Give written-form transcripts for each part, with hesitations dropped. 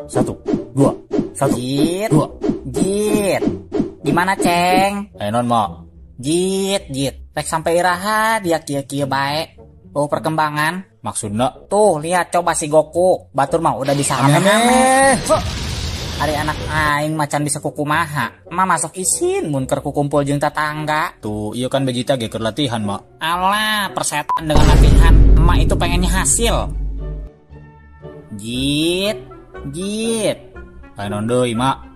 1, 2, 1, Jit, 2. Jit. Di mana, Ceng? Non mak. Jit. Rek sampai iraha dia kieu bae. Oh, perkembangan. Maksudna Tuh, lihat coba si Goku. Batur mah udah bisa aneh. Ari anak aing macan bisa kukumaha. Mah masuk isin mun keur kukumpul jeung tetangga. Tuh, iya kan Vegeta ge keur latihan, mak. Alah, persetan dengan latihan. Emak itu pengennya hasil. Jit. Non deui, mak.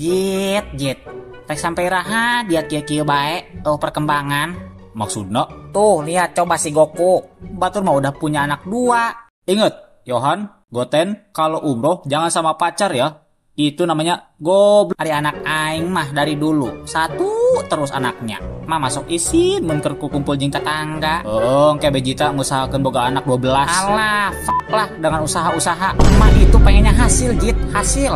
Jit. Rek sampai raha dia kieu bae. Oh, perkembangan. Maksudna Tuh, lihat coba si Goku. Batur mah udah punya anak 2. inget, Yohan, Goten, kalau umroh jangan sama pacar ya. Itu namanya goblok. Ari anak aing mah dari dulu 1 terus anaknya. Mah masuk isin mun keur kumpul jeung tetangga. Oh, kayak Vegeta ngusahakeun boga anak 12. Alah, fuck lah dengan usaha-usaha. Emak itu pengennya hasil, Jit, hasil.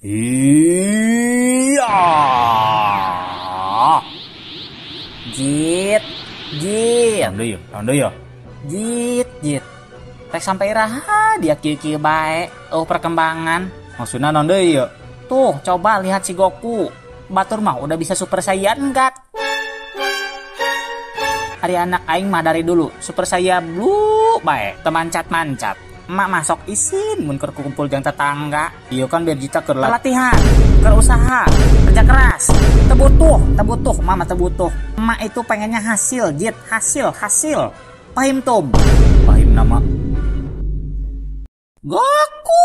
Iya. Jit. Non deui ya. Jit. Rek sampai raha dia kieu bae. Oh, perkembangan. Maksudna non deui ya. Tuh, coba lihat si Goku. Batur mah udah bisa Super Saiyan enggak? Ari anak aing mah dari dulu Super Saiyan Blue bae, temancat-mancat. Emak masuk isin mun keur kumpul jeung tetangga. Iya kan Vegeta keur Latihan, keur usaha, kerja keras. Teu butuh, mama teu butuh. Emak itu pengennya hasil, Jit, hasil. Pahim tum? pahim nama. Goku.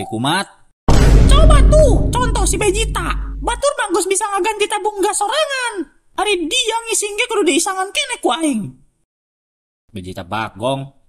Kumat. Coba tuh, contoh si Vegeta. Batur bagus bisa ngaganti tabung gas sorangan. Ari dia ngising ge kudu diisangan kene ku aing. Vegeta bagong.